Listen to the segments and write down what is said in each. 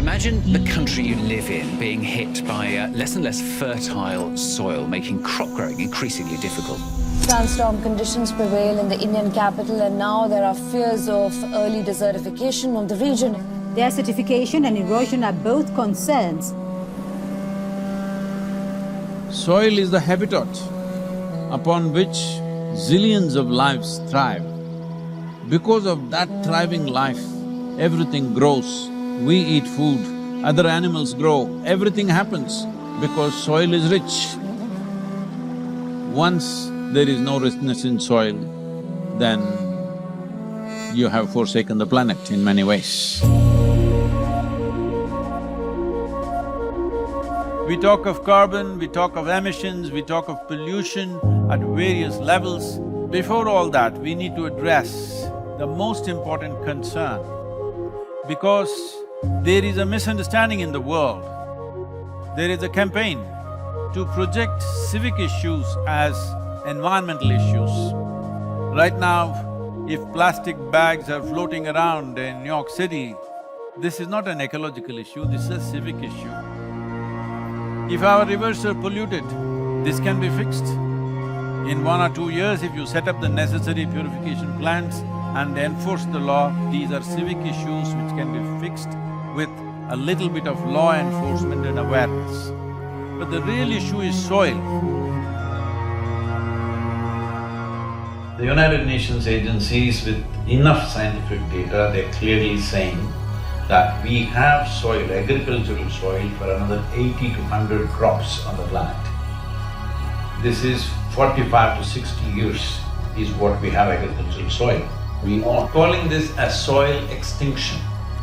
Imagine the country you live in being hit by less and less fertile soil, making crop growing increasingly difficult. Sandstorm conditions prevail in the Indian capital, and now there are fears of early desertification of the region. Desertification and erosion are both concerns. Soil is the habitat upon which zillions of lives thrive. Because of that thriving life, everything grows. We eat food, other animals grow, everything happens because soil is rich. Once there is no richness in soil, then you have forsaken the planet in many ways. We talk of carbon, we talk of emissions, we talk of pollution at various levels. Before all that, we need to address the most important concern, because there is a misunderstanding in the world. There is a campaign to project civic issues as environmental issues. Right now, if plastic bags are floating around in New York City, this is not an ecological issue, this is a civic issue. If our rivers are polluted, this can be fixed. In 1 or 2 years, if you set up the necessary purification plants and enforce the law, these are civic issues which can be fixed with a little bit of law enforcement and awareness. But the real issue is soil. The United Nations agencies with enough scientific data, they're clearly saying that we have soil, agricultural soil, for another 80 to 100 crops on the planet. This is 45 to 60 years is what we have agricultural soil. We are calling this as soil extinction.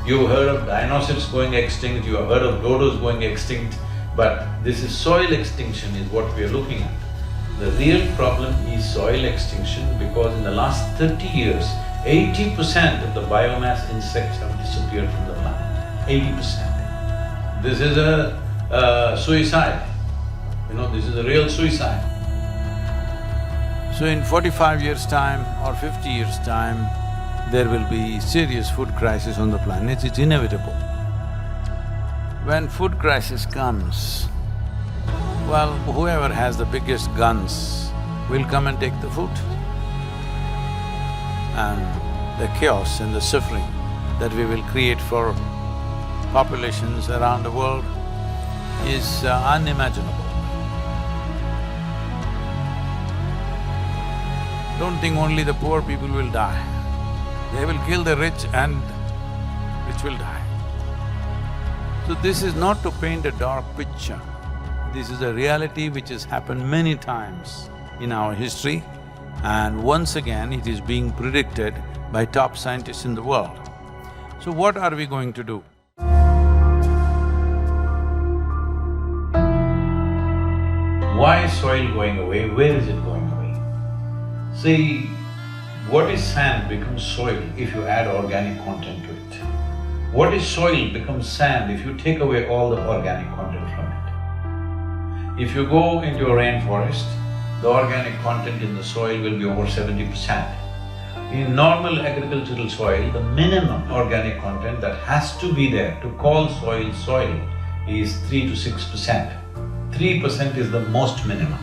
You've heard of dinosaurs going extinct, you have heard of dodos going extinct, but this is soil extinction is what we are looking at. The real problem is soil extinction because in the last 30 years, 80% of the biomass insects have disappeared from the planet, 80%. This is a suicide, this is a real suicide. So in 45 years' time or 50 years' time, there will be serious food crisis on the planet, it's inevitable. When food crisis comes, well, whoever has the biggest guns will come and take the food. And the chaos and the suffering that we will create for populations around the world is unimaginable. Don't think only the poor people will die. They will kill the rich and rich will die. So this is not to paint a dark picture. This is a reality which has happened many times in our history, and once again it is being predicted by top scientists in the world. So what are we going to do? Why is soil going away? Where is it going away? See, what is sand becomes soil if you add organic content to it. What is soil becomes sand if you take away all the organic content from it. If you go into a rainforest, the organic content in the soil will be over 70%. In normal agricultural soil, the minimum organic content that has to be there to call soil soil is 3 to 6%. 3% is the most minimum.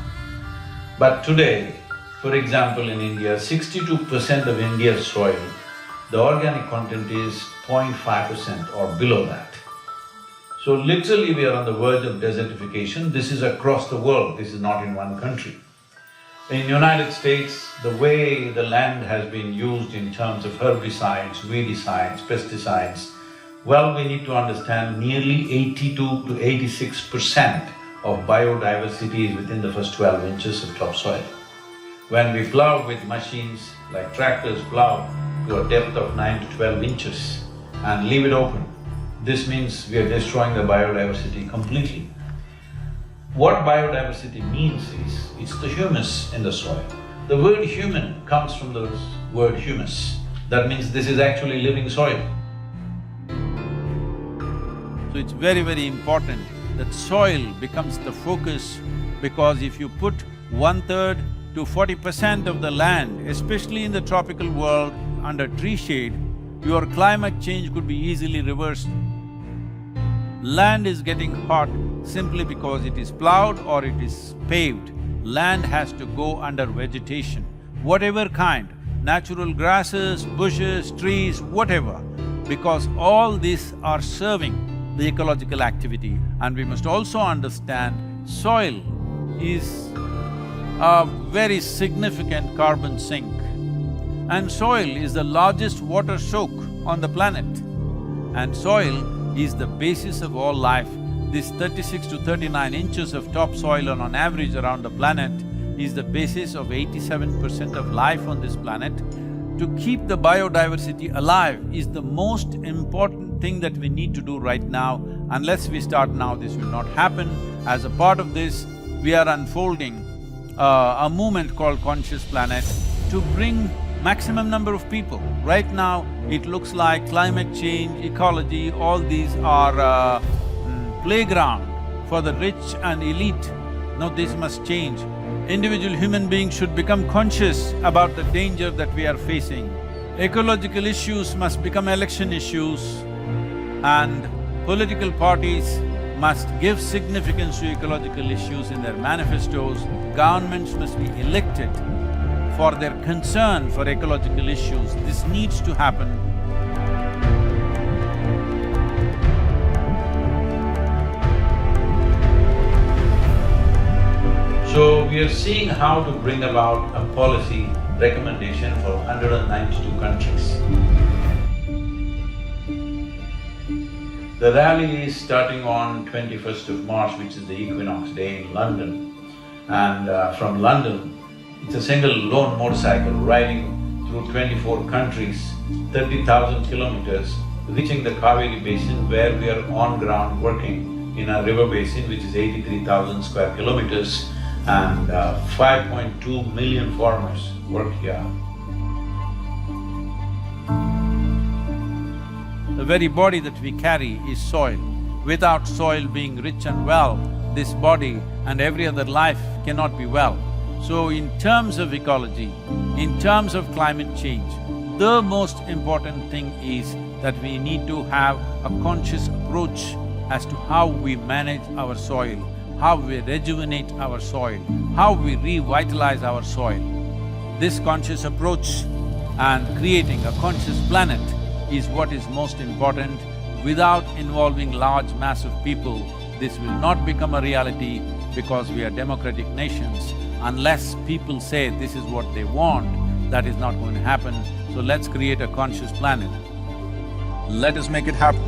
But today, for example, in India, 62% of India's soil, the organic content is 0.5% or below that. So literally we are on the verge of desertification. This is across the world, this is not in one country. In United States, the way the land has been used in terms of herbicides, weedicides, pesticides, well, we need to understand nearly 82 to 86% of biodiversity is within the first 12 inches of topsoil. When we plow with machines like tractors plow to a depth of 9 to 12 inches and leave it open, this means we are destroying the biodiversity completely. What biodiversity means is, it's the humus in the soil. The word human comes from the word humus. That means this is actually living soil. So it's very, very important that soil becomes the focus, because if you put 1/3 to 40% of the land, especially in the tropical world, under tree shade, your climate change could be easily reversed. Land is getting hot simply because it is plowed or it is paved. Land has to go under vegetation, whatever kind, natural grasses, bushes, trees, whatever, because all these are serving the ecological activity. And we must also understand soil is a very significant carbon sink. And soil is the largest water soak on the planet. And soil is the basis of all life. This 36 to 39 inches of topsoil on average around the planet is the basis of 87% of life on this planet. To keep the biodiversity alive is the most important thing that we need to do right now. Unless we start now, this will not happen. As a part of this, we are unfolding a movement called Conscious Planet to bring maximum number of people. Right now, it looks like climate change, ecology, all these are playground for the rich and elite. No, this must change. Individual human beings should become conscious about the danger that we are facing. Ecological issues must become election issues, and political parties must give significance to ecological issues in their manifestos. Governments must be elected for their concern for ecological issues. This needs to happen. So we are seeing how to bring about a policy recommendation for 192 countries. The rally is starting on 21st of March, which is the equinox day in London. And from London, it's a single lone motorcycle riding through 24 countries, 30,000 kilometers, reaching the Cauvery basin where we are on ground working in a river basin which is 83,000 square kilometers, and 5.2 million farmers work here. The very body that we carry is soil. Without soil being rich and well, this body and every other life cannot be well. So in terms of ecology, in terms of climate change, the most important thing is that we need to have a conscious approach as to how we manage our soil, how we rejuvenate our soil, how we revitalize our soil. This conscious approach and creating a conscious planet is what is most important. Without involving large mass of people, this will not become a reality because we are democratic nations. Unless people say this is what they want, that is not going to happen. So let's create a conscious planet. Let us make it happen.